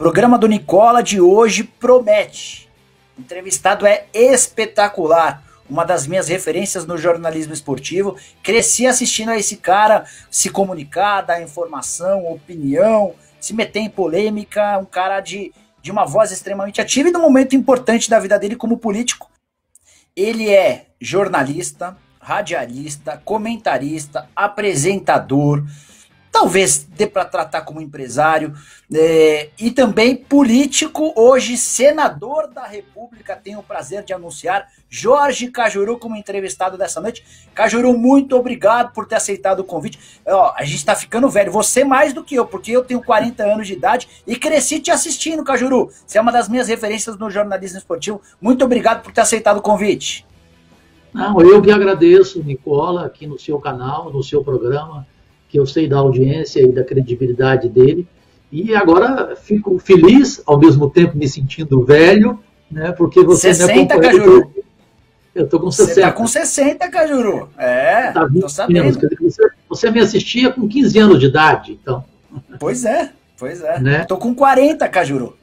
Programa do Nicola de hoje promete. O entrevistado é espetacular. Uma das minhas referências no jornalismo esportivo. Cresci assistindo a esse cara se comunicar, dar informação, opinião, se meter em polêmica. Um cara de uma voz extremamente ativa e num momento importante da vida dele como político. Ele é jornalista, radialista, comentarista, apresentador, talvez dê para tratar como empresário, e também político, hoje senador da República. Tenho o prazer de anunciar Jorge Cajuru como entrevistado dessa noite. Cajuru, muito obrigado por ter aceitado o convite. A gente tá ficando velho, você mais do que eu, porque eu tenho 40 anos de idade e cresci te assistindo, Cajuru. Você é uma das minhas referências no jornalismo esportivo. Muito obrigado por ter aceitado o convite. Não, eu que agradeço, Nicola, aqui no seu canal, no seu programa, que eu sei da audiência e da credibilidade dele. E agora fico feliz, ao mesmo tempo me sentindo velho, né? Porque você 60, Cajuru. Eu tô com 60. Você tá com 60, Cajuru. Tá 20 tô sabendo. Você me assistia com 15 anos de idade, então. Pois é. Né? Tô com 40, Cajuru.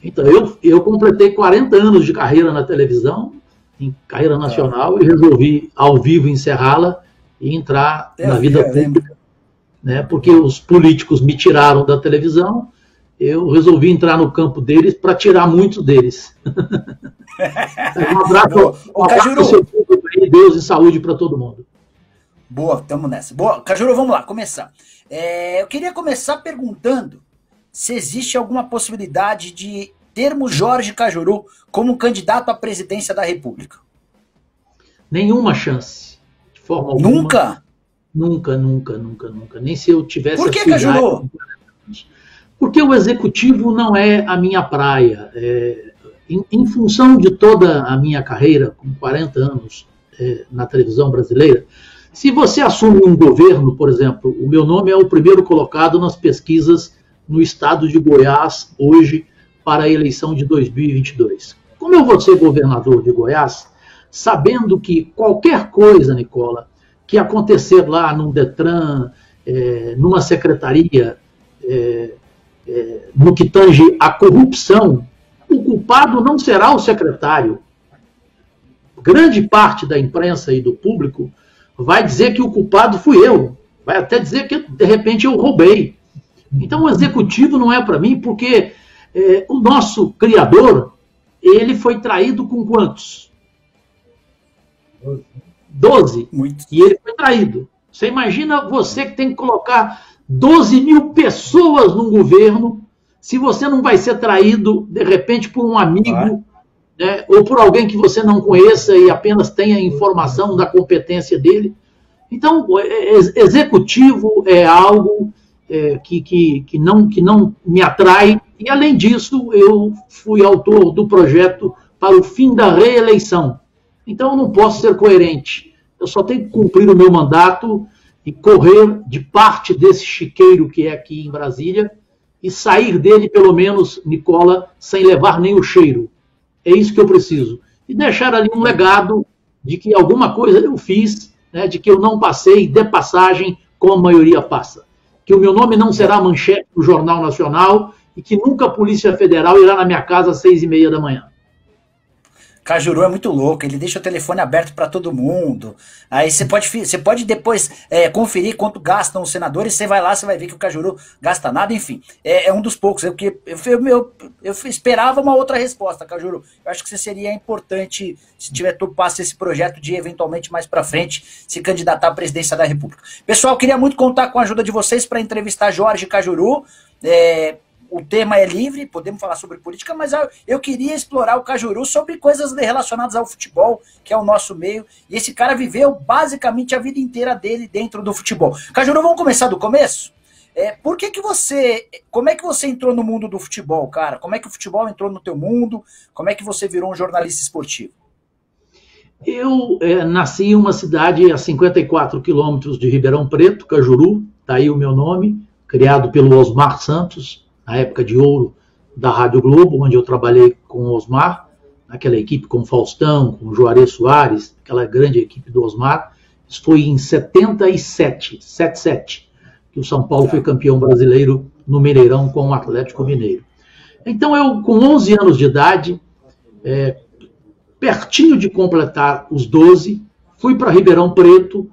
Então, eu completei 40 anos de carreira na televisão, em carreira nacional, e resolvi, ao vivo, encerrá-la e entrar na vida pública. Né, porque os políticos me tiraram da televisão, eu resolvi entrar no campo deles para tirar muitos deles. Um abraço ao seu público aí, Deus e saúde para todo mundo. Boa, estamos nessa. Boa, Cajuru, vamos lá, começar. Eu queria começar perguntando se existe alguma possibilidade de termos Jorge Cajuru como candidato à presidência da República. Nenhuma chance, de forma alguma. Nunca? Nunca. Nem se eu tivesse... Por que, Cajuru? Porque o executivo não é a minha praia. Em função de toda a minha carreira, com 40 anos na televisão brasileira, se você assume um governo, por exemplo, o meu nome é o primeiro colocado nas pesquisas no estado de Goiás, hoje, para a eleição de 2022. Como eu vou ser governador de Goiás, sabendo que qualquer coisa, Nicola, que acontecer lá num Detran, numa secretaria, no que tange a corrupção, o culpado não será o secretário. Grande parte da imprensa e do público vai dizer que o culpado fui eu. Vai até dizer que, de repente, eu roubei. Então, o executivo não é para mim, porque o nosso criador, ele foi traído com quantos? 12. Muito. E ele foi traído. Você imagina você que tem que colocar 12 mil pessoas num governo, se você não vai ser traído, de repente, por um amigo, né, ou por alguém que você não conheça e apenas tenha informação da competência dele. Então, executivo é algo que não me atrai. E, além disso, eu fui autor do projeto para o fim da reeleição. Então, eu não posso ser coerente. Eu só tenho que cumprir o meu mandato e correr de parte desse chiqueiro que é aqui em Brasília e sair dele, pelo menos, Nicola, sem levar nem o cheiro. É isso que eu preciso. E deixar ali um legado de que alguma coisa eu fiz, né, de que eu não passei de passagem como a maioria passa. Que o meu nome não será manchete do Jornal Nacional e que nunca a Polícia Federal irá na minha casa às 6h30 da manhã. Cajuru é muito louco, ele deixa o telefone aberto para todo mundo. Aí você pode depois conferir quanto gastam os senadores, você vai lá, você vai ver que o Cajuru gasta nada, enfim. É um dos poucos. Eu esperava uma outra resposta, Cajuru. Eu acho que você seria importante, se topasse esse projeto de, eventualmente, mais para frente, se candidatar à presidência da República. Pessoal, queria muito contar com a ajuda de vocês para entrevistar Jorge Cajuru. O tema é livre, podemos falar sobre política, mas eu queria explorar o Cajuru sobre coisas relacionadas ao futebol, que é o nosso meio, e esse cara viveu basicamente a vida inteira dele dentro do futebol. Cajuru, vamos começar do começo? Como é que você entrou no mundo do futebol, cara? Como é que o futebol entrou no teu mundo? Como é que você virou um jornalista esportivo? Eu nasci em uma cidade a 54 quilômetros de Ribeirão Preto, Cajuru, daí o meu nome, criado pelo Osmar Santos, na época de ouro da Rádio Globo, onde eu trabalhei com o Osmar, naquela equipe com o Faustão, com o Juarez Soares, aquela grande equipe do Osmar. Isso foi em 77, que o São Paulo foi campeão brasileiro no Mineirão com o Atlético Mineiro. Então eu, com 11 anos de idade, pertinho de completar os 12, fui para Ribeirão Preto,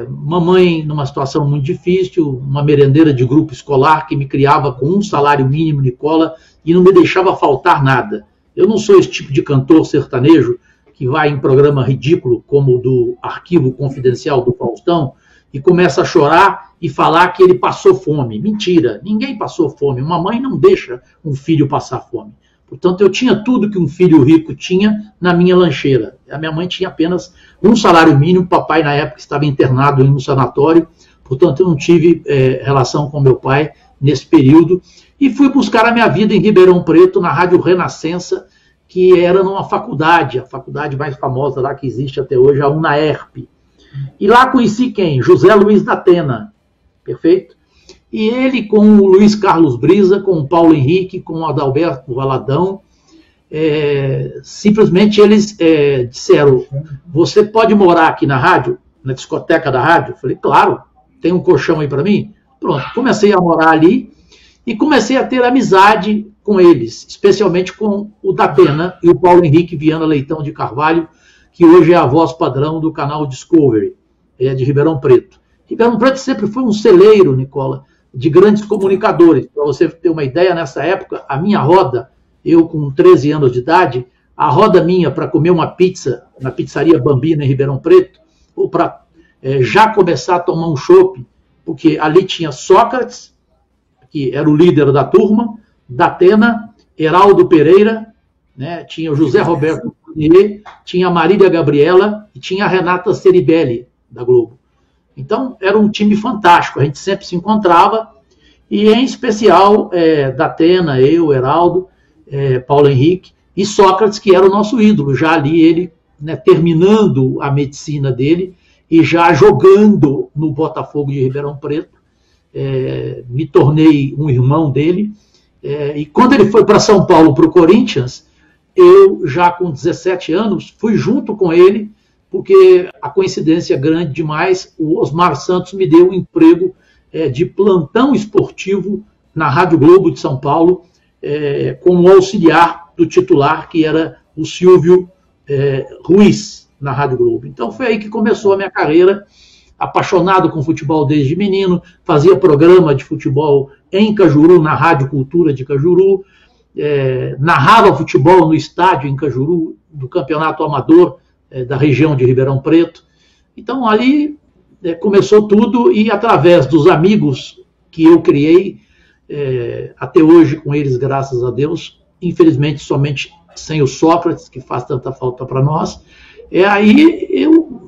mamãe numa situação muito difícil, uma merendeira de grupo escolar que me criava com um salário mínimo, Nicola, e não me deixava faltar nada. Eu não sou esse tipo de cantor sertanejo que vai em programa ridículo, como o do Arquivo Confidencial do Faustão, e começa a chorar e falar que ele passou fome. Mentira, ninguém passou fome. Uma mãe não deixa um filho passar fome. Portanto, eu tinha tudo que um filho rico tinha na minha lancheira. A minha mãe tinha apenas um salário mínimo, papai na época estava internado em um sanatório, portanto eu não tive relação com meu pai nesse período, e fui buscar a minha vida em Ribeirão Preto, na Rádio Renascença, que era numa faculdade, a faculdade mais famosa lá que existe até hoje, a UNAERP. E lá conheci quem? José Luiz da Atena, perfeito? E ele com o Luiz Carlos Brisa, com o Paulo Henrique, com o Adalberto Valadão, simplesmente eles disseram, você pode morar aqui na rádio, na discoteca da rádio? Eu falei, claro, tem um colchão aí para mim? Pronto, comecei a morar ali e comecei a ter amizade com eles, especialmente com o Datena e o Paulo Henrique Viana Leitão de Carvalho, que hoje é a voz padrão do canal Discovery, de Ribeirão Preto. Ribeirão Preto sempre foi um celeiro, Nicola, de grandes comunicadores. Para você ter uma ideia, nessa época, a minha roda, eu com 13 anos de idade, a roda minha para comer uma pizza na pizzaria Bambina em Ribeirão Preto, ou para já começar a tomar um chopp, porque ali tinha Sócrates, que era o líder da turma, Datena, Heraldo Pereira, né, tinha o José Roberto Cunier, tinha a Marília Gabriela e tinha a Renata Ceribelli, da Globo. Então, era um time fantástico, a gente sempre se encontrava, e em especial Datena, eu, Heraldo, Paulo Henrique e Sócrates, que era o nosso ídolo, já ali ele, né, terminando a medicina dele e já jogando no Botafogo de Ribeirão Preto. Me tornei um irmão dele, e quando ele foi para São Paulo, para o Corinthians, eu já com 17 anos fui junto com ele, porque a coincidência é grande demais, o Osmar Santos me deu um emprego de plantão esportivo na Rádio Globo de São Paulo, como auxiliar do titular, que era o Silvio Ruiz, na Rádio Globo. Então foi aí que começou a minha carreira, apaixonado com futebol desde menino, fazia programa de futebol em Cajuru, na Rádio Cultura de Cajuru, narrava futebol no estádio em Cajuru, do campeonato amador da região de Ribeirão Preto. Então ali começou tudo, e através dos amigos que eu criei, até hoje com eles, graças a Deus, infelizmente somente sem o Sócrates, que faz tanta falta para nós, aí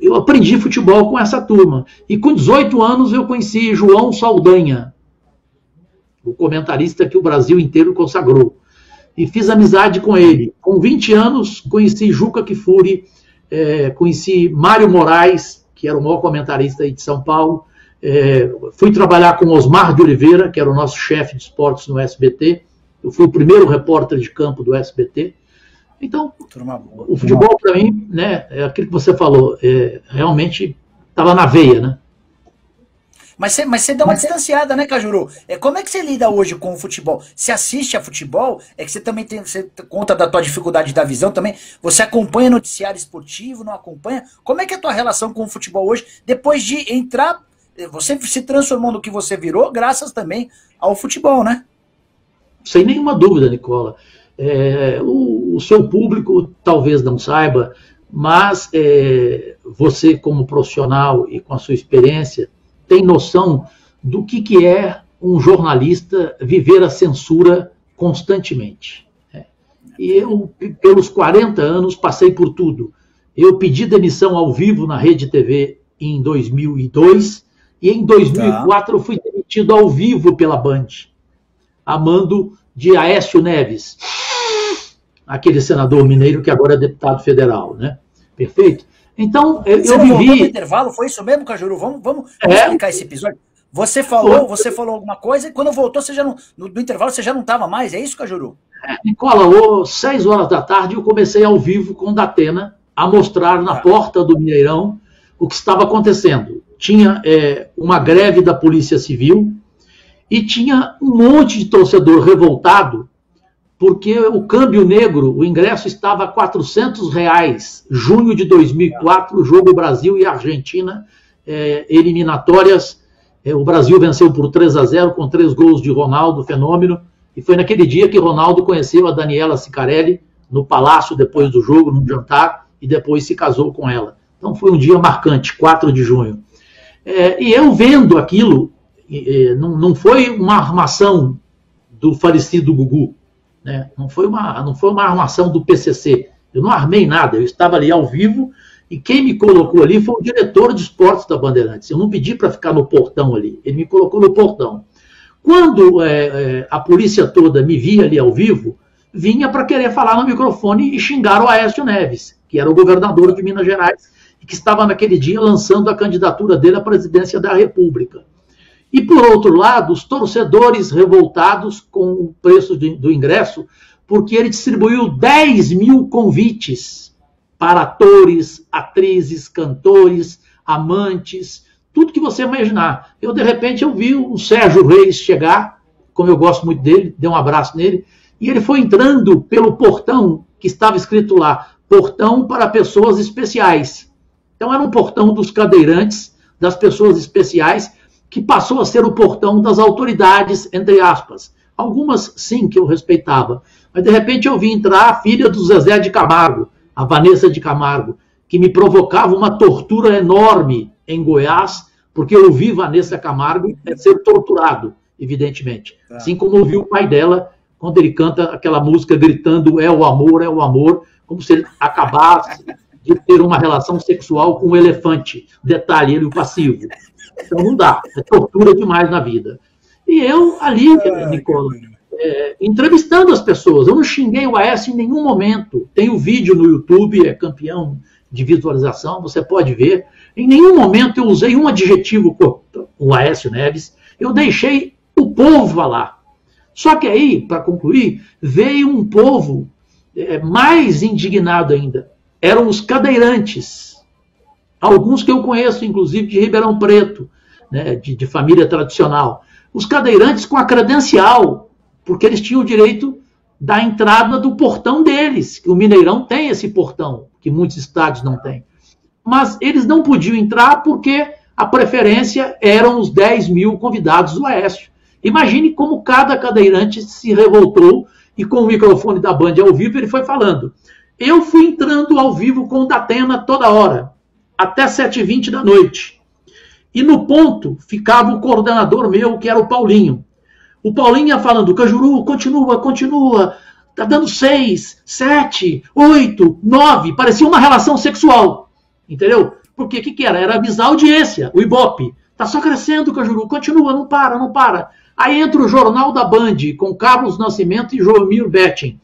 eu aprendi futebol com essa turma. E com 18 anos eu conheci João Saldanha, o comentarista que o Brasil inteiro consagrou. E fiz amizade com ele. Com 20 anos conheci Juca Kfouri, conheci Mário Moraes, que era o maior comentarista aí de São Paulo. Fui trabalhar com Osmar de Oliveira, que era o nosso chefe de esportes no SBT. Eu fui o primeiro repórter de campo do SBT. Então, o futebol para mim, né, é aquilo que você falou, realmente estava na veia, né? Mas você dá uma distanciada, né, Cajuru? Como é que você lida hoje com o futebol? Você assiste a futebol? É que você também você conta da tua dificuldade da visão também. Você acompanha noticiário esportivo, não acompanha? Como é que é a tua relação com o futebol hoje, depois de entrar, você se transformou no que você virou, graças também ao futebol, né? Sem nenhuma dúvida, Nicola. O seu público talvez não saiba, mas você como profissional e com a sua experiência tem noção do que é um jornalista viver a censura constantemente. E eu, pelos 40 anos, passei por tudo. Eu pedi demissão ao vivo na Rede TV em 2002, e em 2004 eu fui demitido ao vivo pela Band, a mando de Aécio Neves, aquele senador mineiro que agora é deputado federal, né? Perfeito? Então, eu vivi... no intervalo, foi isso mesmo, Cajuru? Vamos explicar esse episódio. Você falou alguma coisa, e quando voltou, você já não, no intervalo você já não estava mais, é isso, Cajuru? Nicola, 6 horas da tarde eu comecei ao vivo com o Datena a mostrar na porta do Mineirão o que estava acontecendo. Tinha uma greve da Polícia Civil e tinha um monte de torcedor revoltado porque o câmbio negro, o ingresso estava a R$400, junho de 2004, jogo Brasil e Argentina, eliminatórias. O Brasil venceu por 3-0 com 3 gols de Ronaldo, fenômeno, e foi naquele dia que Ronaldo conheceu a Daniela Sicarelli no palácio depois do jogo, num jantar, e depois se casou com ela. Então foi um dia marcante, 4 de junho. E eu vendo aquilo, não foi uma armação do falecido Gugu, né? Não foi uma armação do PCC. Eu não armei nada, eu estava ali ao vivo, e quem me colocou ali foi o diretor de esportes da Bandeirantes. Eu não pedi para ficar no portão ali, ele me colocou no portão. Quando a polícia toda me via ali ao vivo, vinha para querer falar no microfone e xingar o Aécio Neves, que era o governador de Minas Gerais, e que estava naquele dia lançando a candidatura dele à presidência da República. E, por outro lado, os torcedores revoltados com o preço do ingresso, porque ele distribuiu 10 mil convites para atores, atrizes, cantores, amantes, tudo que você imaginar. De repente, eu vi o Sérgio Reis chegar, como eu gosto muito dele, dei um abraço nele, e ele foi entrando pelo portão que estava escrito lá, portão para pessoas especiais. Então era um portão dos cadeirantes, das pessoas especiais, que passou a ser o portão das autoridades, entre aspas. Algumas, sim, que eu respeitava. Mas, de repente, eu vi entrar a filha do Zezé de Camargo, a Vanessa de Camargo, que me provocava uma tortura enorme em Goiás, porque eu vi Vanessa Camargo ser torturado, evidentemente. Assim como eu vi o pai dela, quando ele canta aquela música gritando é o amor, como se ele acabasse de ter uma relação sexual com um elefante. Detalhe, ele o passivo. Então não dá, é tortura demais na vida. E eu ali, Nicola, entrevistando as pessoas, eu não xinguei o Aécio em nenhum momento. Tem o vídeo no YouTube, é campeão de visualização, você pode ver. Em nenhum momento eu usei um adjetivo com o Aécio Neves, eu deixei o povo falar. Só que aí, para concluir, veio um povo mais indignado ainda. Eram os cadeirantes. Alguns que eu conheço, inclusive, de Ribeirão Preto, né, de família tradicional. Os cadeirantes com a credencial, porque eles tinham o direito da entrada do portão deles, que o Mineirão tem esse portão, que muitos estádios não têm. Mas eles não podiam entrar porque a preferência eram os 10 mil convidados do Aécio. Imagine como cada cadeirante se revoltou e com o microfone da Band ao vivo ele foi falando. Eu fui entrando ao vivo com o Datena toda hora, até 7h20 da noite. E no ponto ficava o coordenador meu, que era o Paulinho. O Paulinho ia falando, Cajuru, continua, tá dando 6, 7, 8, 9, parecia uma relação sexual, entendeu? Porque o que era? Era avisar a audiência, o Ibope. Tá só crescendo, Cajuru, continua, não para. Aí entra o Jornal da Band, com Carlos Nascimento e Joelmir Betting.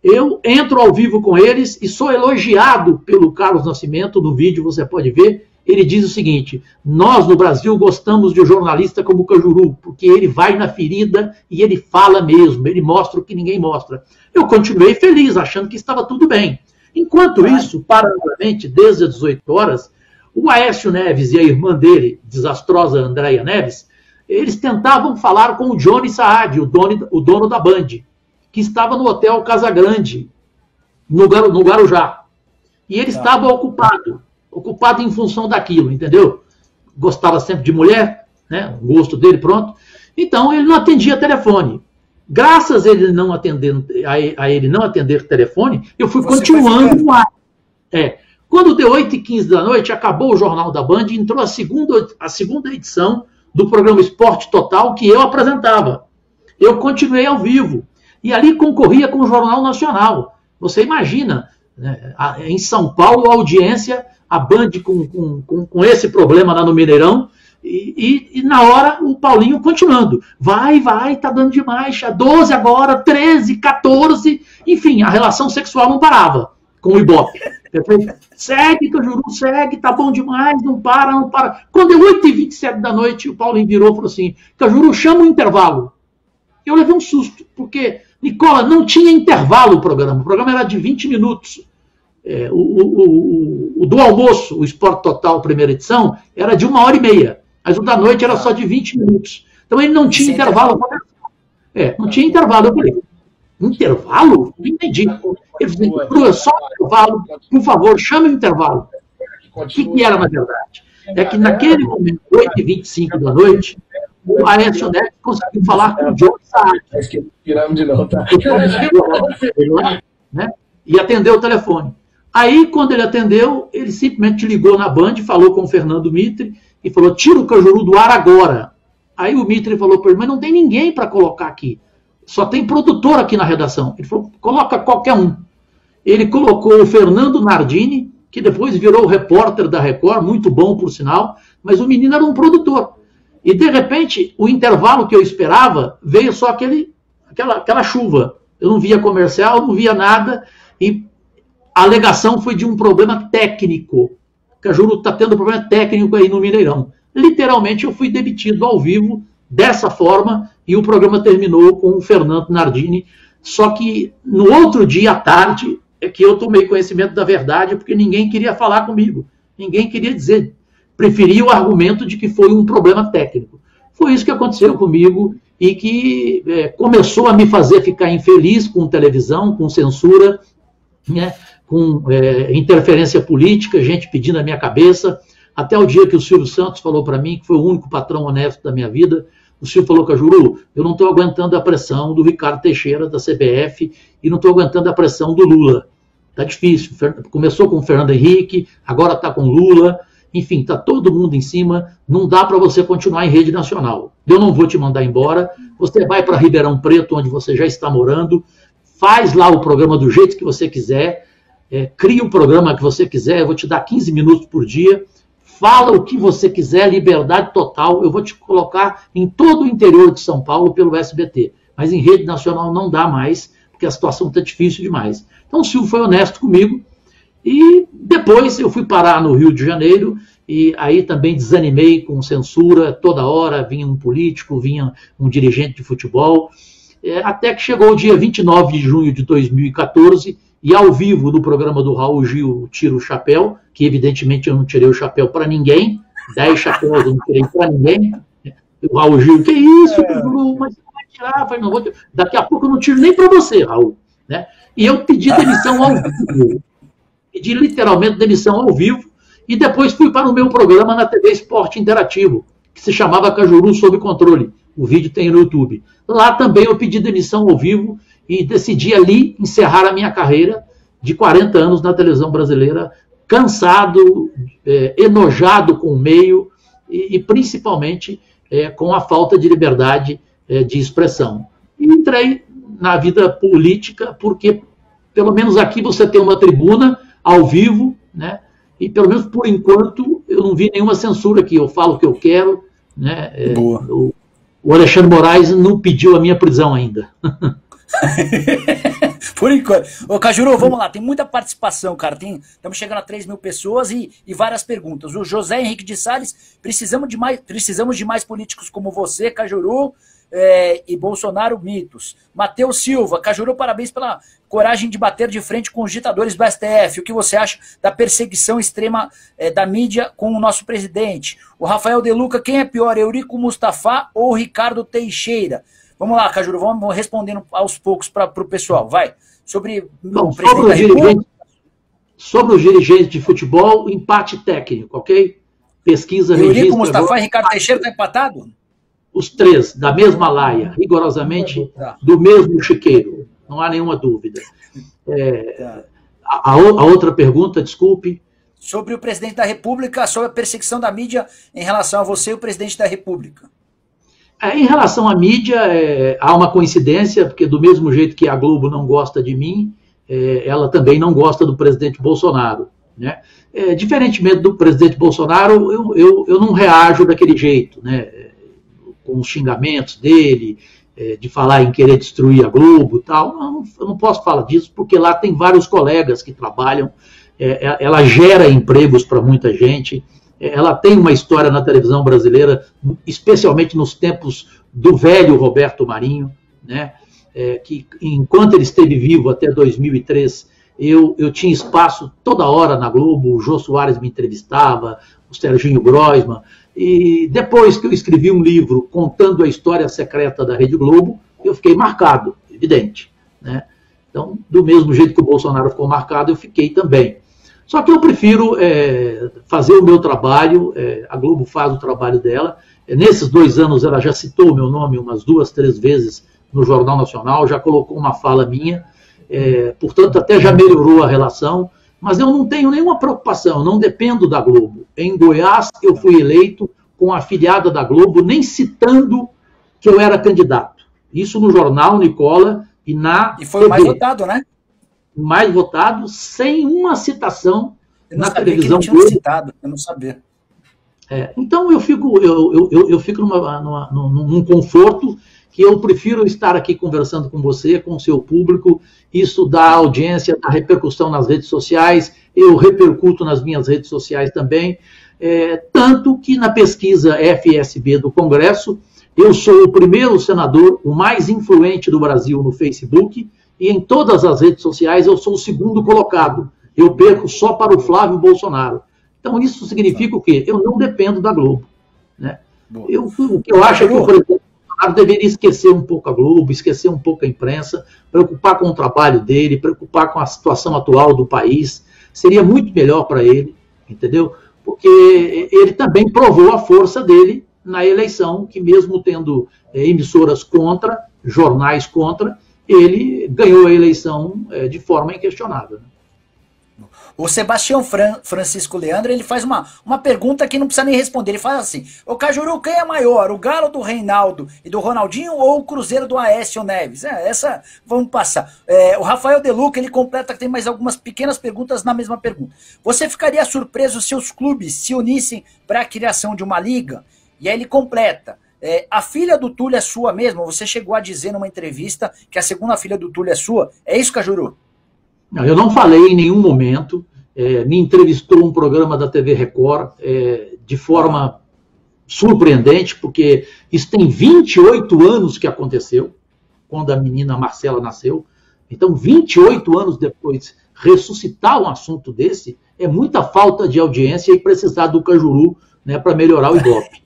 Eu entro ao vivo com eles e sou elogiado pelo Carlos Nascimento, no vídeo você pode ver. Ele diz o seguinte, nós no Brasil gostamos de um jornalista como o Cajuru, porque ele vai na ferida e ele fala mesmo, ele mostra o que ninguém mostra. Eu continuei feliz, achando que estava tudo bem. Enquanto isso, paralelamente, desde as 18 horas, o Aécio Neves e a irmã dele, desastrosa Andréia Neves, eles tentavam falar com o Johnny Saad, o dono da Band, que estava no Hotel Casagrande, no Guarujá. E ele estava ocupado em função daquilo, entendeu? Gostava sempre de mulher, né? O gosto dele, pronto. Então, ele não atendia telefone. Graças a ele não atender telefone, eu fui continuando no ar. Quando deu 8h15 da noite, acabou o Jornal da Band, entrou a segunda edição do programa Esporte Total, que eu apresentava. Eu continuei ao vivo. E ali concorria com o Jornal Nacional. Você imagina, né, em São Paulo, a audiência, a Band com esse problema lá no Mineirão, e na hora o Paulinho continuando. Vai, tá dando demais, 12 agora, 13, 14, enfim, a relação sexual não parava com o Ibope. Segue, Cajuru, segue, tá bom demais, não para. Quando deu 8h27 da noite, o Paulinho virou e falou assim, Cajuru, chama o intervalo. Eu levei um susto, porque, Nicola, não tinha intervalo o programa era de 20 minutos. O do almoço, o Esporte Total, primeira edição, era de 1h30, mas o da noite era só de 20 minutos. Então ele não tinha intervalo. Não tinha intervalo. Eu falei, Intervalo? Não entendi. Ele disse, só intervalo, por favor, chame o intervalo. O que era, na verdade? É que naquele momento, 8h25 da noite, o Aécio Neves conseguiu falar com o John Saad. Né? E atendeu o telefone. Aí, quando ele atendeu, ele simplesmente ligou na Band, falou com o Fernando Mitre e falou, tira o Cajuru do ar agora. Aí o Mitre falou para ele, mas não tem ninguém para colocar aqui. Só tem produtor aqui na redação. Ele falou, coloca qualquer um. Ele colocou o Fernando Nardini, que depois virou repórter da Record, muito bom por sinal, mas o menino era um produtor. E de repente, o intervalo que eu esperava, veio só aquela chuva. Eu não via comercial, não via nada, e a alegação foi de um problema técnico. Cajuru está tendo problema técnico aí no Mineirão. Literalmente eu fui demitido ao vivo dessa forma e o programa terminou com o Fernando Nardini. Só que no outro dia à tarde é que eu tomei conhecimento da verdade, porque ninguém queria falar comigo. Ninguém queria dizer. Preferia o argumento de que foi um problema técnico. Foi isso que aconteceu comigo e que começou a me fazer ficar infeliz com televisão, com censura, né, com interferência política, gente pedindo a minha cabeça. Até o dia que o Silvio Santos falou para mim, que foi o único patrão honesto da minha vida, o Silvio falou, Cajuru, eu não estou aguentando a pressão do Ricardo Teixeira, da CBF, e não estou aguentando a pressão do Lula. Está difícil. Começou com o Fernando Henrique, agora está com o Lula. Enfim, está todo mundo em cima. Não dá para você continuar em rede nacional. Eu não vou te mandar embora. Você vai para Ribeirão Preto, onde você já está morando. Faz lá o programa do jeito que você quiser. Cria o programa que você quiser. Eu vou te dar 15 minutos por dia. Fala o que você quiser, liberdade total. Eu vou te colocar em todo o interior de São Paulo pelo SBT. Mas em rede nacional não dá mais, porque a situação está difícil demais. Então o Silvio foi honesto comigo. E depois eu fui parar no Rio de Janeiro e aí também desanimei com censura. Toda hora vinha um político, vinha um dirigente de futebol. Até que chegou o dia 29 de junho de 2014 e ao vivo no programa do Raul Gil, Tiro o Chapéu, que evidentemente eu não tirei o chapéu para ninguém, 10 chapéus eu não tirei para ninguém. O Raul Gil, que isso, mas você vai tirar? Eu falei, não vou tirar. Daqui a pouco eu não tiro nem para você, Raul. Né? E eu pedi demissão ao vivo. Pedi literalmente demissão ao vivo e depois fui para o meu programa na TV Esporte Interativo, que se chamava Cajuru Sob Controle. O vídeo tem no YouTube. Lá também eu pedi demissão ao vivo e decidi ali encerrar a minha carreira de 40 anos na televisão brasileira, cansado, enojado com o meio e principalmente com a falta de liberdade de expressão. E entrei na vida política porque, pelo menos aqui, você tem uma tribuna ao vivo, né? E pelo menos por enquanto eu não vi nenhuma censura aqui. Eu falo o que eu quero, né? O Alexandre Moraes não pediu a minha prisão ainda. Por enquanto. Ô, Cajuru, vamos lá, tem muita participação, cara. Estamos chegando a 3 mil pessoas e várias perguntas. O José Henrique de Salles, precisamos de mais políticos como você, Cajuru, e Bolsonaro, mitos. Matheus Silva, Cajuru, parabéns pela coragem de bater de frente com os ditadores do STF. O que você acha da perseguição extrema da mídia com o nosso presidente? O Rafael De Luca, quem é pior, Eurico Mustafa ou Ricardo Teixeira? Vamos lá, Cajuru, vamos respondendo aos poucos para o pessoal. Vai. Sobre o presidente da República. Sobre os dirigentes de futebol, empate técnico, ok? Pesquisa, registro. Eurico Mustafa e Ricardo Teixeira estão empatados? Os três, da mesma laia, rigorosamente do mesmo chiqueiro. Não há nenhuma dúvida. A outra pergunta, desculpe. Sobre o presidente da República, sobre a perseguição da mídia em relação a você e o presidente da República. Em relação à mídia, há uma coincidência, porque do mesmo jeito que a Globo não gosta de mim, ela também não gosta do presidente Bolsonaro. Né? Diferentemente do presidente Bolsonaro, eu não reajo daquele jeito, né? Com os xingamentos dele, de falar em querer destruir a Globo e tal. Eu não posso falar disso, porque lá tem vários colegas que trabalham, ela gera empregos para muita gente. Ela tem uma história na televisão brasileira, especialmente nos tempos do velho Roberto Marinho, né? Que enquanto ele esteve vivo até 2003, eu tinha espaço toda hora na Globo, o Jô Soares me entrevistava, o Serginho Groisman, e depois que eu escrevi um livro contando a história secreta da Rede Globo, eu fiquei marcado, evidente. né? Então, do mesmo jeito que o Bolsonaro ficou marcado, eu fiquei também. Só que eu prefiro fazer o meu trabalho, a Globo faz o trabalho dela. Nesses 2 anos ela já citou o meu nome umas 2, 3 vezes no Jornal Nacional, já colocou uma fala minha, portanto até já melhorou a relação, mas eu não tenho nenhuma preocupação, não dependo da Globo. Em Goiás eu fui eleito com a afiliada da Globo, nem citando que eu era candidato. Isso no jornal, Nicola, e na E foi o mais votado, né? Mais votado, sem uma citação na televisão. Que ele tinha citado, eu não sabia. Então eu fico num conforto que eu prefiro estar aqui conversando com você, com o seu público. Isso dá audiência, dá repercussão nas redes sociais, eu repercuto nas minhas redes sociais também, tanto que na pesquisa FSB do Congresso, eu sou o primeiro senador, o mais influente do Brasil no Facebook, e em todas as redes sociais eu sou o segundo colocado. Eu perco só para o Flávio Bolsonaro. Então isso significa o quê? Eu não dependo da Globo, né? O que eu acho é que o presidente Bolsonaro deveria esquecer um pouco a Globo, esquecer um pouco a imprensa, preocupar com o trabalho dele, preocupar com a situação atual do país. Seria muito melhor para ele, entendeu? Porque ele também provou a força dele na eleição, que mesmo tendo emissoras contra, jornais contra, ele ganhou a eleição de forma inquestionável. O Sebastião Francisco Leandro, ele faz uma pergunta que não precisa nem responder. Ele fala assim: ô Cajuru, quem é maior, o Galo do Reinaldo e do Ronaldinho ou o Cruzeiro do Aécio Neves? Essa vamos passar. O Rafael Deluca, ele completa que tem mais algumas pequenas perguntas na mesma pergunta. Você ficaria surpreso se os clubes se unissem para a criação de uma liga? E aí ele completa: a filha do Túlio é sua mesmo? Você chegou a dizer numa entrevista que a segunda filha do Túlio é sua? É isso, Cajuru? Não, eu não falei em nenhum momento. Me entrevistou um programa da TV Record de forma surpreendente, porque isso tem 28 anos que aconteceu, quando a menina Marcela nasceu. Então, 28 anos depois, ressuscitar um assunto desse é muita falta de audiência e precisar do Cajuru, né, para melhorar o Ibope.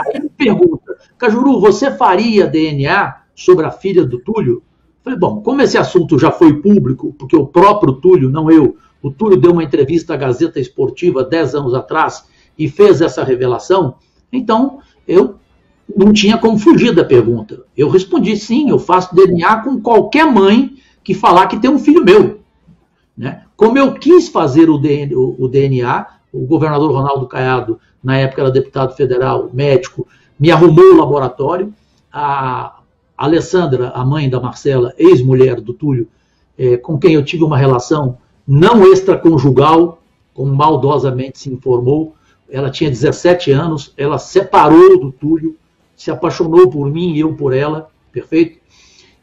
Aí me pergunta: Cajuru, você faria DNA sobre a filha do Túlio? Falei, bom, como esse assunto já foi público, porque o próprio Túlio, não eu, o Túlio deu uma entrevista à Gazeta Esportiva 10 anos atrás e fez essa revelação, então eu não tinha como fugir da pergunta. Eu respondi: sim, eu faço DNA com qualquer mãe que falar que tem um filho meu, né? Como eu quis fazer o DNA, o governador Ronaldo Caiado, na época era deputado federal, médico, me arrumou o laboratório. A Alessandra, a mãe da Marcela, ex-mulher do Túlio, com quem eu tive uma relação não extraconjugal, como maldosamente se informou, ela tinha 17 anos, ela separou do Túlio, se apaixonou por mim e eu por ela, perfeito?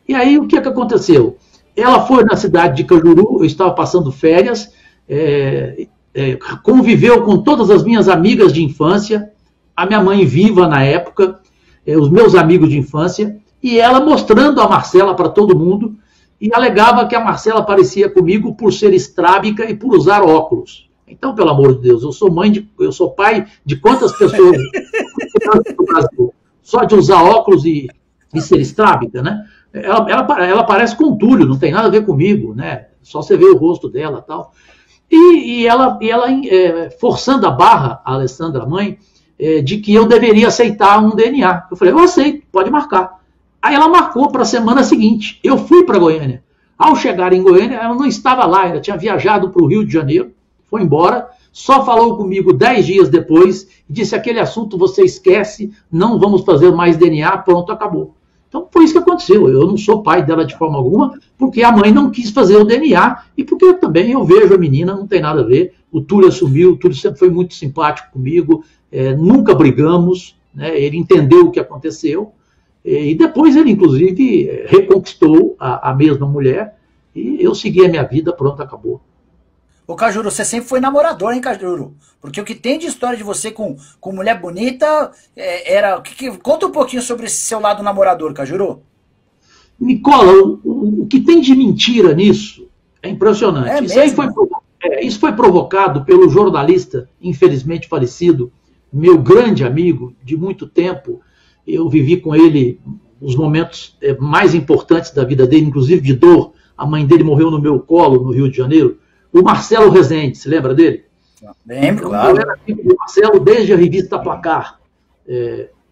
E aí o que aconteceu? Ela foi na cidade de Cajuru, eu estava passando férias, conviveu com todas as minhas amigas de infância, a minha mãe viva na época, os meus amigos de infância, e ela mostrando a Marcela para todo mundo, e alegava que a Marcela parecia comigo por ser estrábica e por usar óculos. Então, pelo amor de Deus, eu sou pai de quantas pessoas no Brasil, só de usar óculos e ser estrábica, né? Ela parece com o Túlio, não tem nada a ver comigo, né? Só você vê o rosto dela e tal. E ela forçando a barra, a Alessandra, a mãe, de que eu deveria aceitar um DNA. Eu falei: eu aceito, pode marcar. Aí ela marcou para a semana seguinte. Eu fui para Goiânia. Ao chegar em Goiânia, ela não estava lá, ela tinha viajado para o Rio de Janeiro, foi embora, só falou comigo 10 dias depois e disse: aquele assunto você esquece, não vamos fazer mais DNA, pronto, acabou. Então foi isso que aconteceu. Eu não sou pai dela de forma alguma, porque a mãe não quis fazer o DNA e porque também eu vejo a menina, não tem nada a ver. O Túlio assumiu, o Túlio sempre foi muito simpático comigo, nunca brigamos, né? Ele entendeu o que aconteceu. E depois ele, inclusive, reconquistou a mesma mulher e eu segui a minha vida, pronto, acabou. Ô Cajuru, você sempre foi namorador, hein, Cajuru? Porque o que tem de história de você com mulher bonita era... Conta um pouquinho sobre esse seu lado namorador, Cajuru. Nicola, o que tem de mentira nisso é impressionante. Isso foi provocado pelo jornalista, infelizmente falecido, meu grande amigo de muito tempo. Eu vivi com ele os momentos mais importantes da vida dele, inclusive de dor. A mãe dele morreu no meu colo, no Rio de Janeiro. O Marcelo Rezende, se lembra dele? Lembro, claro. Eu era amigo do Marcelo desde a revista Placar.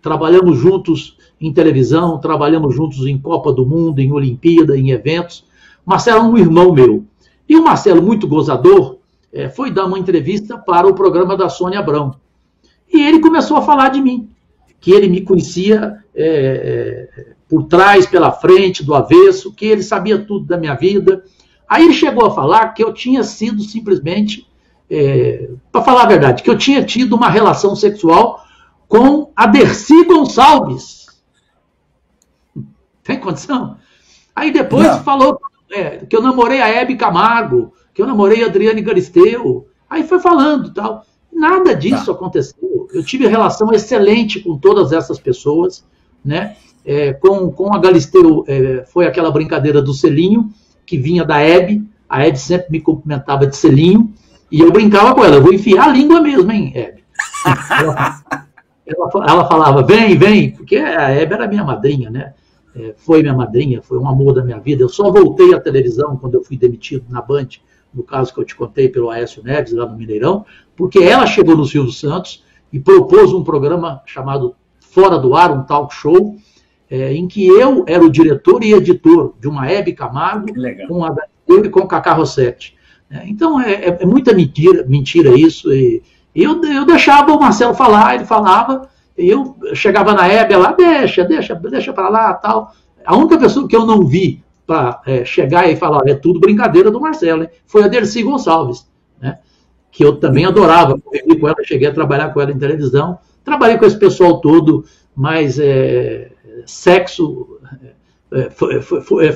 Trabalhamos juntos em televisão, trabalhamos juntos em Copa do Mundo, em Olimpíada, em eventos. O Marcelo é um irmão meu. E o Marcelo, muito gozador, foi dar uma entrevista para o programa da Sônia Abrão. E ele começou a falar de mim, que ele me conhecia por trás, pela frente, do avesso, que ele sabia tudo da minha vida. Aí ele chegou a falar que eu tinha sido simplesmente, para falar a verdade, que eu tinha tido uma relação sexual com a Dercy Gonçalves. Tem condição? Aí depois falou que eu namorei a Hebe Camargo, que eu namorei a Adriane Galisteu. Aí foi falando tal. Nada disso aconteceu. Eu tive relação excelente com todas essas pessoas, né? Com a Galisteu foi aquela brincadeira do selinho, que vinha da Hebe. A Hebe sempre me cumprimentava de selinho, e eu brincava com ela. Eu vou enfiar a língua mesmo, hein, Hebe? Ela falava, vem, porque a Hebe era minha madrinha, né? Foi minha madrinha, foi um amor da minha vida. Eu só voltei à televisão quando eu fui demitido na Band, no caso que eu te contei pelo Aécio Neves, lá no Mineirão, porque ela chegou no Silvio Santos e propôs um programa chamado Fora do Ar, um talk show, em que eu era o diretor e editor de uma Hebe Camargo com a Galisteu e com o Cacá Rossetti. Então é muita mentira isso. E eu deixava o Marcelo falar, ele falava, eu chegava na Hebe, ela deixa para lá, tal. A única pessoa que eu não vi para chegar e falar, é tudo brincadeira do Marcelo, hein? Foi a Dercy Gonçalves, né? Que eu também adorava, convivi com ela, cheguei a trabalhar com ela em televisão, trabalhei com esse pessoal todo, mas sexo,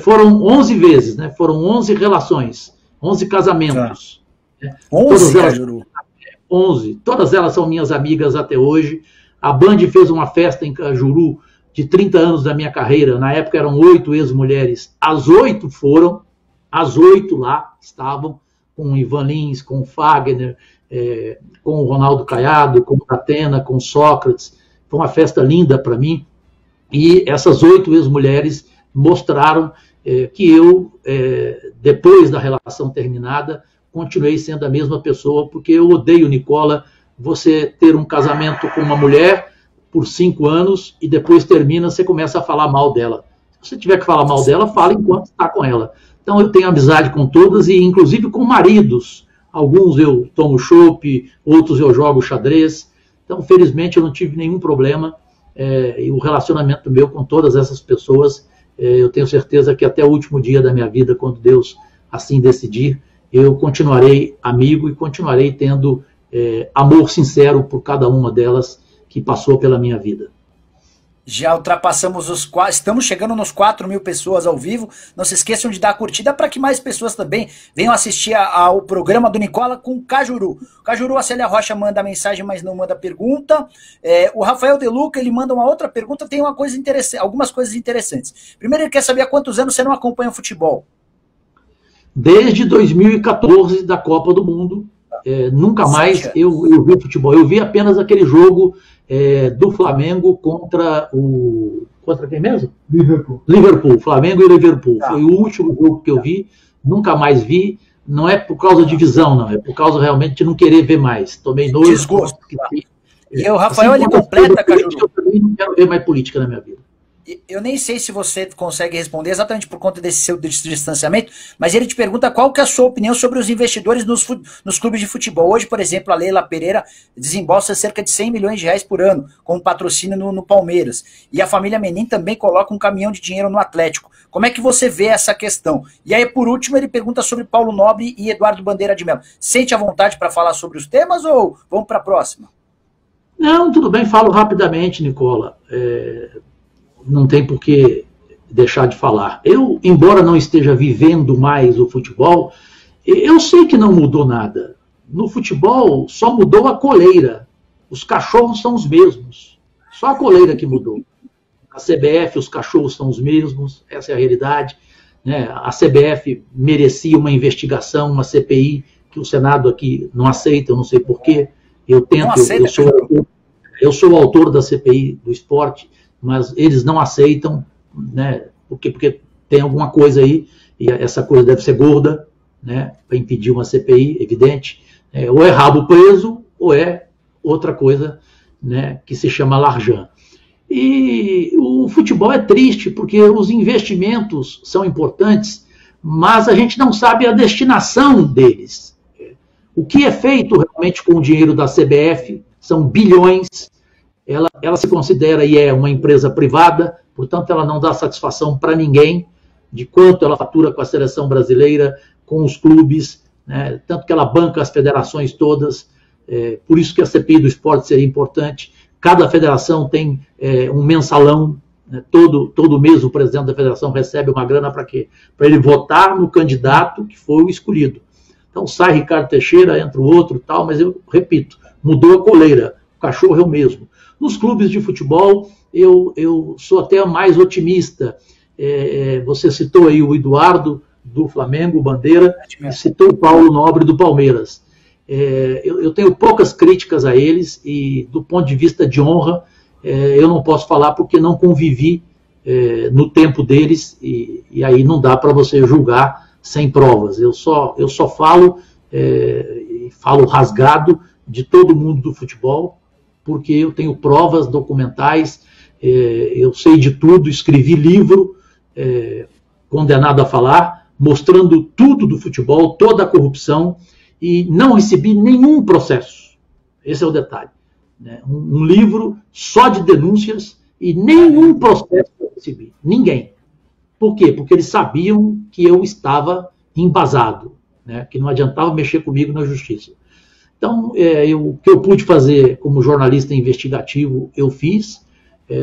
foram 11 vezes, né? Foram 11 relações, 11 casamentos. 11, Cajuru? 11, todas elas são minhas amigas até hoje. A Band fez uma festa em Cajuru de 30 anos da minha carreira, na época eram 8 ex-mulheres, as 8 foram, as 8 lá estavam, com o Ivan Lins, com o Fagner, com o Ronaldo Caiado, com o Datena, com o Sócrates. Foi uma festa linda para mim, e essas 8 ex-mulheres mostraram que eu, depois da relação terminada, continuei sendo a mesma pessoa, porque eu odeio, Nicola, você ter um casamento com uma mulher por 5 anos e depois termina, você começa a falar mal dela. Se você tiver que falar mal dela, fala enquanto está com ela. Então eu tenho amizade com todas e inclusive com maridos. Alguns eu tomo chopp, outros eu jogo xadrez. Então, felizmente, eu não tive nenhum problema. E o relacionamento meu com todas essas pessoas, eu tenho certeza que até o último dia da minha vida, quando Deus assim decidir, eu continuarei amigo e continuarei tendo amor sincero por cada uma delas que passou pela minha vida. Já ultrapassamos estamos chegando nos 4.000 pessoas ao vivo. Não se esqueçam de dar a curtida para que mais pessoas também venham assistir ao programa do Nicola com Cajuru. Cajuru, a Célia Rocha manda mensagem, mas não manda pergunta. O Rafael Deluca, ele manda uma outra pergunta, tem algumas coisas interessantes. Primeiro, ele quer saber há quantos anos você não acompanha o futebol? Desde 2014, da Copa do Mundo. Nunca mais eu vi futebol. Eu vi apenas aquele jogo do Flamengo contra quem mesmo? Liverpool. Flamengo e Liverpool. Foi o último jogo que eu vi. Nunca mais vi. Não é por causa de visão, não. É por causa realmente de não querer ver mais. Tomei nojo. Desgosto. E o Rafael, assim, ele completa, Cajuru. Eu também não quero ver mais política na minha vida. Eu nem sei se você consegue responder exatamente por conta desse seu distanciamento, mas ele te pergunta qual que é a sua opinião sobre os investidores nos clubes de futebol. Hoje, por exemplo, a Leila Pereira desembolsa cerca de 100 milhões de reais por ano com patrocínio no Palmeiras. E a família Menin também coloca um caminhão de dinheiro no Atlético. Como é que você vê essa questão? E aí, por último, ele pergunta sobre Paulo Nobre e Eduardo Bandeira de Mello. Sente a vontade para falar sobre os temas ou vamos para a próxima? Não, tudo bem, falo rapidamente, Nicola. Não tem por que deixar de falar. Eu, embora não esteja vivendo mais o futebol, eu sei que não mudou nada. No futebol só mudou a coleira. Os cachorros são os mesmos. Só a coleira que mudou. A CBF, os cachorros são os mesmos, essa é a realidade. Né? A CBF merecia uma investigação, uma CPI, que o Senado aqui não aceita, eu não sei porquê. Eu sou o autor da CPI do esporte, mas eles não aceitam, né? Porque tem alguma coisa aí, e essa coisa deve ser gorda, né? Para impedir uma CPI, evidente. Ou é rabo preso, ou é outra coisa, né? Que se chama larjan. E o futebol é triste, porque os investimentos são importantes, mas a gente não sabe a destinação deles. O que é feito realmente com o dinheiro da CBF são bilhões. Ela se considera e é uma empresa privada, portanto ela não dá satisfação para ninguém de quanto ela fatura com a seleção brasileira, com os clubes, né? Tanto que ela banca as federações todas, por isso que a CPI do esporte seria importante. Cada federação tem um mensalão, né? Todo mês o presidente da federação recebe uma grana para quê? Para ele votar no candidato que foi o escolhido. Então sai Ricardo Teixeira, entra o outro e tal, mas eu repito, mudou a coleira, o cachorro é o mesmo. Nos clubes de futebol, eu sou até mais otimista. Você citou aí o Eduardo, do Flamengo, Bandeira, e citou o Paulo Nobre, do Palmeiras. Eu tenho poucas críticas a eles, e do ponto de vista de honra, eu não posso falar porque não convivi no tempo deles, e aí não dá para você julgar sem provas. Eu só falo, e falo rasgado de todo mundo do futebol, porque eu tenho provas documentais, eu sei de tudo, escrevi livro, Condenado a Falar, mostrando tudo do futebol, toda a corrupção, e não recebi nenhum processo. Esse é o detalhe, né? Um livro só de denúncias e nenhum processo eu recebi. Ninguém. Por quê? Porque eles sabiam que eu estava embasado, né? Que não adiantava mexer comigo na justiça. Então, o que eu pude fazer como jornalista investigativo, eu fiz.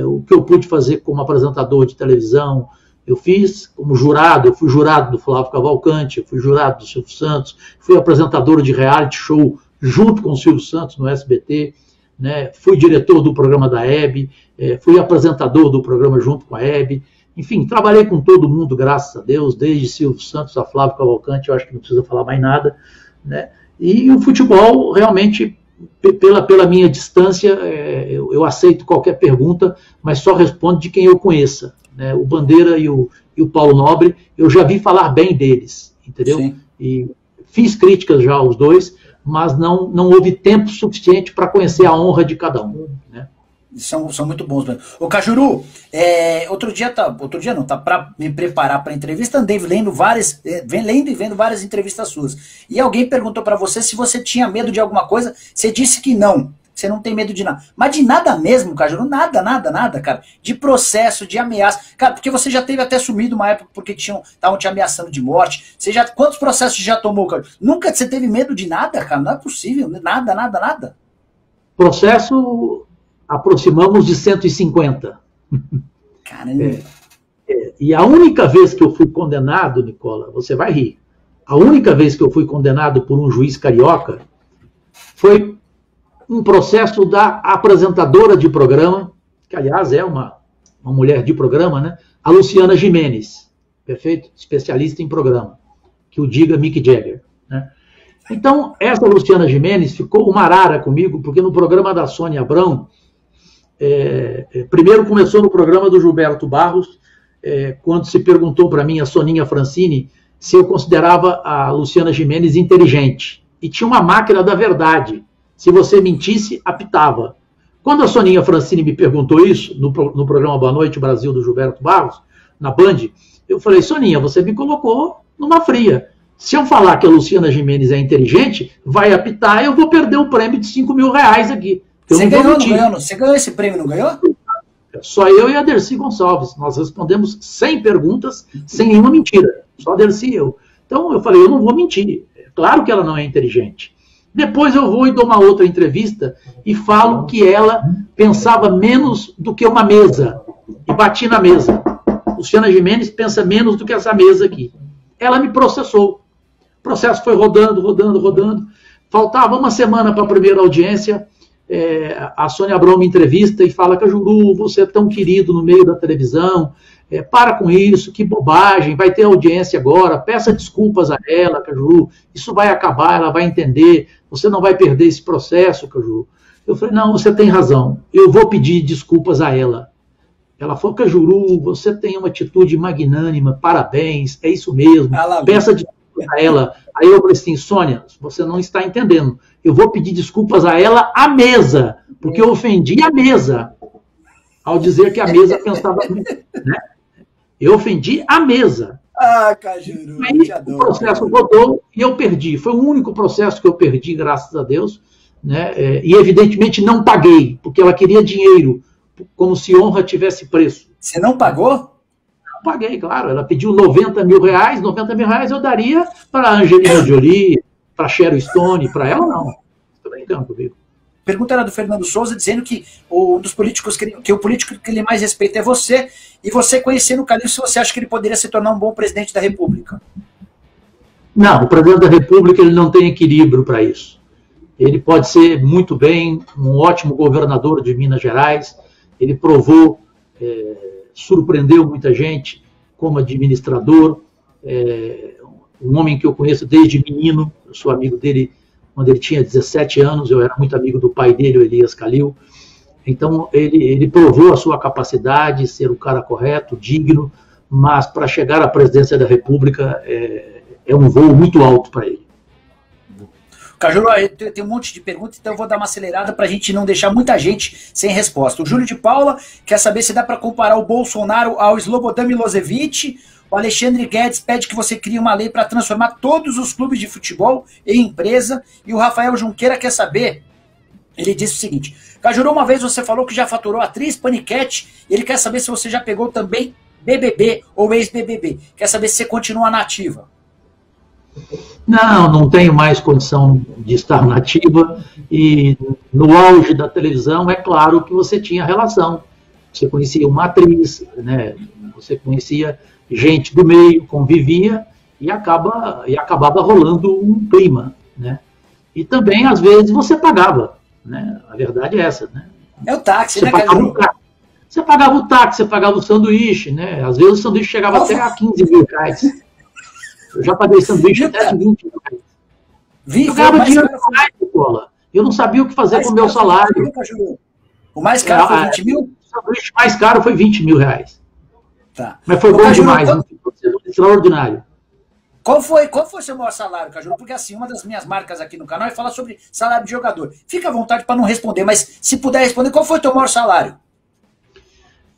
O que eu pude fazer como apresentador de televisão, eu fiz. Como jurado, eu fui jurado do Flávio Cavalcante, eu fui jurado do Silvio Santos, fui apresentador de reality show junto com o Silvio Santos no SBT, né? Fui diretor do programa da Hebe, fui apresentador do programa junto com a Hebe. Enfim, trabalhei com todo mundo, graças a Deus, desde Silvio Santos a Flávio Cavalcante, eu acho que não precisa falar mais nada, né? E o futebol, realmente, pela minha distância, eu aceito qualquer pergunta, mas só respondo de quem eu conheça, né? O Bandeira e o Paulo Nobre, eu já vi falar bem deles, entendeu? Sim. E fiz críticas já aos dois, mas não houve tempo suficiente para conhecer a honra de cada um, né? São muito bons mesmo. Ô Cajuru, outro dia não, para me preparar para a entrevista, andei lendo e vendo várias entrevistas suas. E alguém perguntou para você se você tinha medo de alguma coisa, você disse que não, você não tem medo de nada. Mas de nada mesmo, Cajuru, nada, cara. De processo, de ameaça. Cara, porque você já teve até sumido uma época porque estavam te ameaçando de morte. Quantos processos você já tomou, Cajuru? Nunca você teve medo de nada, cara? Não é possível, nada. Processo... aproximamos de 150. Caramba. E a única vez que eu fui condenado, Nicola, você vai rir, a única vez que eu fui condenado por um juiz carioca foi um processo da apresentadora de programa, que aliás é uma mulher de programa, né? A Luciana Gimenez, perfeito? Especialista em programa, que o diga Mick Jagger, né? Então, essa Luciana Gimenez ficou uma arara comigo, porque no programa da Sônia Abrão, primeiro começou no programa do Gilberto Barros, quando se perguntou para mim, a Soninha Francini, se eu considerava a Luciana Gimenez inteligente. E tinha uma máquina da verdade. Se você mentisse, apitava. Quando a Soninha Francini me perguntou isso, no programa Boa Noite Brasil do Gilberto Barros, na Band, eu falei, Soninha, você me colocou numa fria. Se eu falar que a Luciana Gimenez é inteligente, vai apitar e eu vou perder o prêmio de R$5.000 aqui. Você ganhou esse prêmio, não ganhou? Só eu e a Dercy Gonçalves. Nós respondemos 100 perguntas sem nenhuma mentira. Só a Dercy e eu. Então eu falei, eu não vou mentir. É claro que ela não é inteligente. Depois eu vou e dou uma outra entrevista e falo que ela pensava menos do que uma mesa. E bati na mesa. Luciana Gimenez pensa menos do que essa mesa aqui. Ela me processou. O processo foi rodando. Faltava uma semana para a primeira audiência. A Sônia Abrão me entrevista e fala, Cajuru, você é tão querido no meio da televisão, para com isso, que bobagem, vai ter audiência agora, peça desculpas a ela, Cajuru, isso vai acabar, ela vai entender, você não vai perder esse processo, Cajuru. Eu falei, não, você tem razão, eu vou pedir desculpas a ela. Ela falou, Cajuru, você tem uma atitude magnânima, parabéns, é isso mesmo, peça desculpas a ela. Aí eu falei assim, Sônia, você não está entendendo, eu vou pedir desculpas a ela à mesa, porque eu ofendi a mesa, ao dizer que a mesa pensava, né? Eu ofendi a mesa. Ah, Cajuru, aí o processo rodou e eu perdi. Foi o único processo que eu perdi, graças a Deus, né? E evidentemente não paguei, porque ela queria dinheiro, como se honra tivesse preço. Você não pagou? Não paguei, claro. Ela pediu 90 mil reais, 90 mil reais eu daria para a Angelina Jolie, para a Sharon Stone, para ela não. Estou brincando comigo. Pergunta era do Fernando Souza, dizendo que o dos políticos que o político que ele mais respeita é você, e você conhecendo o Calil, se você acha que ele poderia se tornar um bom presidente da República. Não, o presidente da República ele não tem equilíbrio para isso. Ele pode ser muito bem um ótimo governador de Minas Gerais, ele provou, surpreendeu muita gente como administrador, um homem que eu conheço desde menino, eu sou amigo dele quando ele tinha 17 anos, eu era muito amigo do pai dele, o Elias Calil. Então, ele provou a sua capacidade, ser o cara correto, digno, mas para chegar à presidência da República é um voo muito alto para ele. Cajuru, tem um monte de perguntas, então eu vou dar uma acelerada para a gente não deixar muita gente sem resposta. O Júlio de Paula quer saber se dá para comparar o Bolsonaro ao Slobodan Milosevic. O Alexandre Guedes pede que você crie uma lei para transformar todos os clubes de futebol em empresa. E o Rafael Junqueira quer saber, ele disse o seguinte, Cajuru, uma vez você falou que já faturou atriz, paniquete, e ele quer saber se você já pegou também BBB ou ex-BBB. Quer saber se você continua nativa. Não tenho mais condição de estar nativa, e no auge da televisão é claro que você tinha relação. Você conhecia uma atriz, né? Você conhecia gente do meio, convivia e acabava rolando um clima, né? E também, às vezes, você pagava, né? A verdade é essa, né? É o táxi, você né, Você pagava o táxi, você pagava o sanduíche, né? Às vezes o sanduíche chegava até a 15 mil reais. Eu já paguei sanduíche até de 20 mil reais. Eu ganhava dinheiro demais, Nicola. Eu não sabia o que fazer com o meu salário. O mais caro foi 20 mil? O sanduíche mais caro foi 20 mil reais. Tá. Mas foi bom demais, extraordinário. Qual foi o seu maior salário, Cajuru? Porque assim, uma das minhas marcas aqui no canal é falar sobre salário de jogador. Fica à vontade para não responder, mas se puder responder, qual foi o teu maior salário?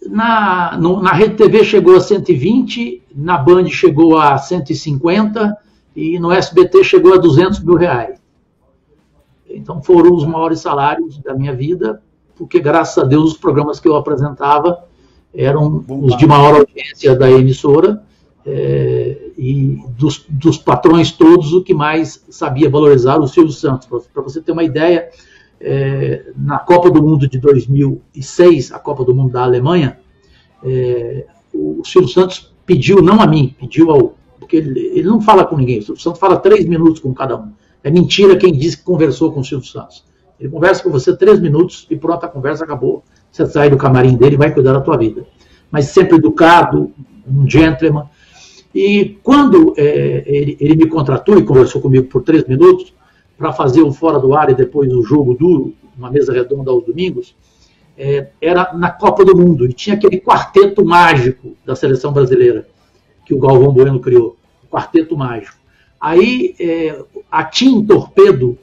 Na Rede TV chegou a 120, na Band chegou a 150 e no SBT chegou a 200 mil reais. Então foram os maiores salários da minha vida, porque graças a Deus os programas que eu apresentava eram os de maior audiência da emissora, e dos patrões todos, o que mais sabia valorizar o Silvio Santos. Para você ter uma ideia, na Copa do Mundo de 2006, a Copa do Mundo da Alemanha, o Silvio Santos pediu, não a mim, pediu porque ele não fala com ninguém, o Silvio Santos fala 3 minutos com cada um. É mentira quem diz que conversou com o Silvio Santos. Ele conversa com você 3 minutos e pronto, a conversa acabou. Você sai do camarim dele e vai cuidar da tua vida. Mas sempre educado, um gentleman. E quando ele me contratou e conversou comigo por 3 minutos para fazer o Fora do Ar e depois o Jogo Duro, uma mesa redonda aos domingos, era na Copa do Mundo. E tinha aquele quarteto mágico da seleção brasileira que o Galvão Bueno criou. O quarteto mágico. Aí a TIM Torpedo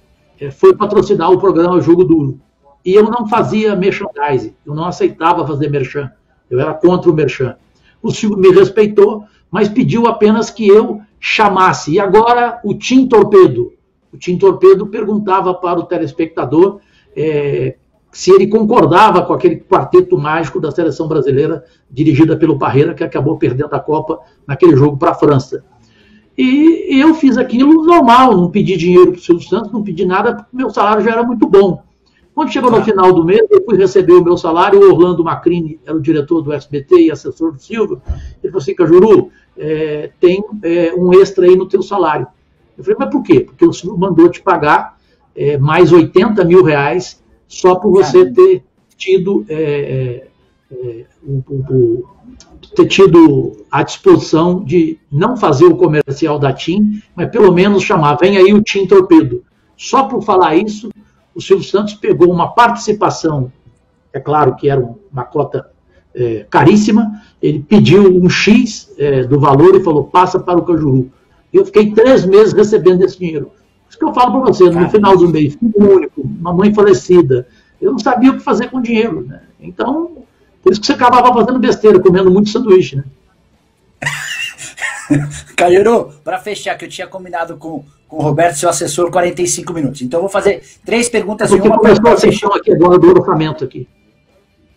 foi patrocinar o programa Jogo Duro. E eu não fazia merchandising, eu não aceitava fazer merchan, eu era contra o merchan. O Silvio me respeitou, mas pediu apenas que eu chamasse. E agora o TIM Torpedo. O TIM Torpedo perguntava para o telespectador se ele concordava com aquele quarteto mágico da seleção brasileira, dirigida pelo Parreira, que acabou perdendo a Copa naquele jogo para a França. E eu fiz aquilo normal, não pedi dinheiro para o Silvio Santos, não pedi nada, porque meu salário já era muito bom. Quando chegou no final do mês, eu fui receber o meu salário, o Orlando Macrini era o diretor do SBT e assessor do Silvio, ele falou assim, Cajuru, tem um extra aí no teu salário. Eu falei, mas por quê? Porque o Silvio mandou te pagar mais 80 mil reais só por você ter tido a disposição de não fazer o comercial da TIM, mas pelo menos chamar, vem aí o TIM Torpedo. Só por falar isso, o Silvio Santos pegou uma participação, é claro que era uma cota caríssima, ele pediu um X do valor e falou, passa para o Cajuru. E eu fiquei 3 meses recebendo esse dinheiro. Isso que eu falo para você, no final do mês, filho único, uma mãe falecida, eu não sabia o que fazer com o dinheiro, né? Então, por isso que você acabava fazendo besteira, comendo muito sanduíche, né? Cajuru, para fechar, que eu tinha combinado com o Roberto, seu assessor, 45 minutos. Então eu vou fazer 3 perguntas e uma. Começou a sessão aqui agora do orçamento aqui.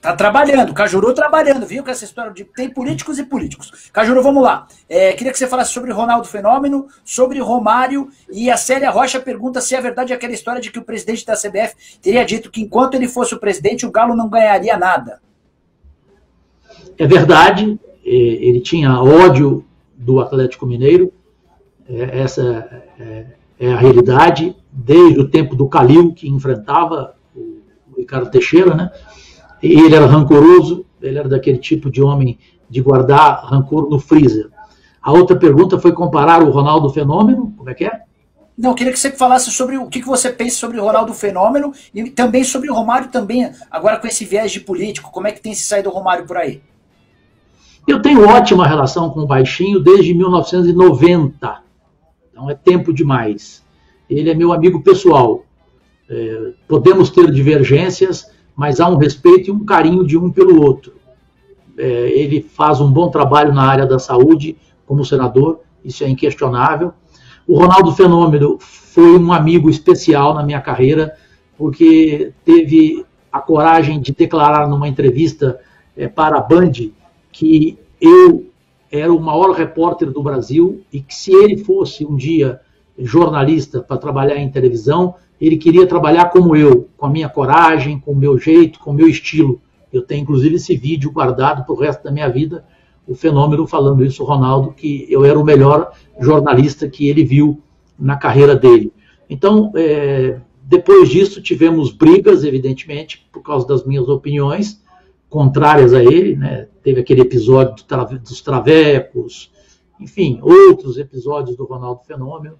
Tá trabalhando, Cajuru trabalhando, viu? Com essa história de tem políticos e políticos. Cajuru, vamos lá. Queria que você falasse sobre Ronaldo Fenômeno, sobre Romário, e a Célia Rocha pergunta se é verdade aquela história de que o presidente da CBF teria dito que enquanto ele fosse o presidente, o Galo não ganharia nada. É verdade, ele tinha ódio do Atlético Mineiro, essa é a realidade, desde o tempo do Calil, que enfrentava o Ricardo Teixeira, né? E ele era rancoroso, ele era daquele tipo de homem de guardar rancor no freezer. A outra pergunta foi comparar o Ronaldo Fenômeno, como é que é? Não, eu queria que você falasse sobre o que você pensa sobre o Ronaldo Fenômeno e também sobre o Romário também, agora com esse viés de político, como é que tem se saído o Romário por aí? Eu tenho ótima relação com o Baixinho desde 1990, então é tempo demais. Ele é meu amigo pessoal, podemos ter divergências, mas há um respeito e um carinho de um pelo outro. Ele faz um bom trabalho na área da saúde como senador, isso é inquestionável. O Ronaldo Fenômeno foi um amigo especial na minha carreira, porque teve a coragem de declarar numa entrevista para a Band que eu era o maior repórter do Brasil e que se ele fosse um dia jornalista para trabalhar em televisão, ele queria trabalhar como eu, com a minha coragem, com o meu jeito, com o meu estilo. Eu tenho, inclusive, esse vídeo guardado para o resto da minha vida, o Fenômeno falando isso, o Ronaldo, que eu era o melhor jornalista que ele viu na carreira dele. Então, depois disso, tivemos brigas, evidentemente, por causa das minhas opiniões contrárias a ele, né? Teve aquele episódio dos travecos, enfim, outros episódios do Ronaldo Fenômeno,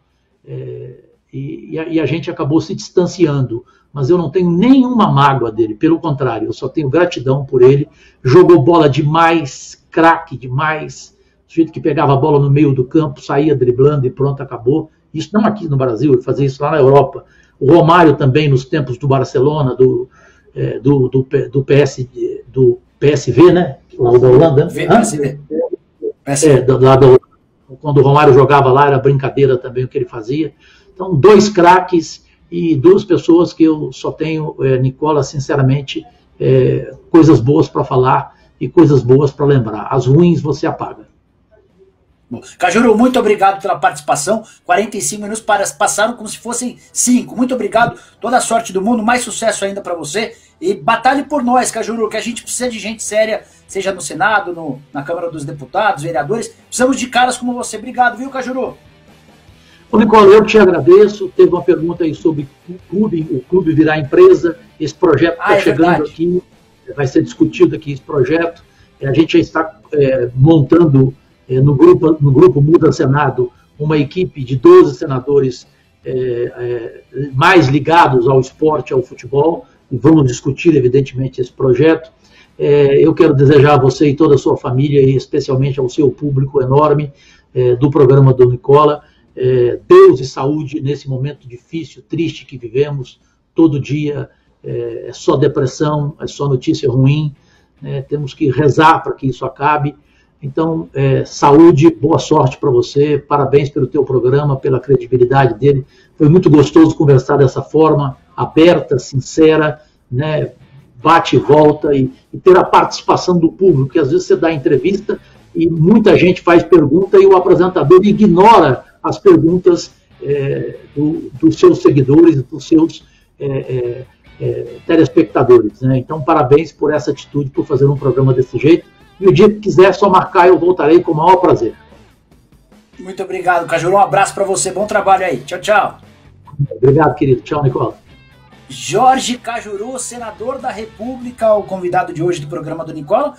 e a gente acabou se distanciando, mas eu não tenho nenhuma mágoa dele, pelo contrário, eu só tenho gratidão por ele. Jogou bola demais, craque demais, o jeito que pegava a bola no meio do campo, saía driblando e pronto, acabou. Isso não aqui no Brasil, ele fazia isso lá na Europa. O Romário também, nos tempos do Barcelona, do PSV, né? Lá da Holanda. PSV. Lá da Holanda. Quando o Romário jogava lá, era brincadeira também o que ele fazia. Então, 2 craques e 2 pessoas que eu só tenho, Nicola, sinceramente, coisas boas para falar e coisas boas para lembrar. As ruins você apaga. Bom, Cajuru, muito obrigado pela participação. 45 minutos passaram como se fossem 5. Muito obrigado, toda a sorte do mundo, mais sucesso ainda para você. E batalhe por nós, Cajuru, que a gente precisa de gente séria, seja no Senado, na Câmara dos Deputados, vereadores. Precisamos de caras como você. Obrigado, viu, Cajuru? Ô, Nicola, eu te agradeço. Teve uma pergunta aí sobre o clube virar empresa. Esse projeto está chegando aqui, vai ser discutido aqui esse projeto. A gente já está montando no grupo Muda Senado uma equipe de 12 senadores mais ligados ao esporte, ao futebol, e vamos discutir, evidentemente, esse projeto. Eu quero desejar a você e toda a sua família, e especialmente ao seu público enorme do programa do Nicola, Deus e saúde nesse momento difícil, triste que vivemos. Todo dia é só depressão, é só notícia ruim, temos que rezar para que isso acabe. Então, saúde, boa sorte para você, parabéns pelo teu programa, pela credibilidade dele. Foi muito gostoso conversar dessa forma, aberta, sincera, né? Bate e volta, e ter a participação do público, que às vezes você dá entrevista e muita gente faz pergunta e o apresentador ignora as perguntas dos seus seguidores, dos seus telespectadores, né? Então, parabéns por essa atitude, por fazer um programa desse jeito. E o dia que quiser, só marcar, eu voltarei com o maior prazer. Muito obrigado, Cajuru. Um abraço para você. Bom trabalho aí. Tchau, tchau. Obrigado, querido. Tchau, Nicola. Jorge Cajuru, senador da República, o convidado de hoje do programa do Nicola.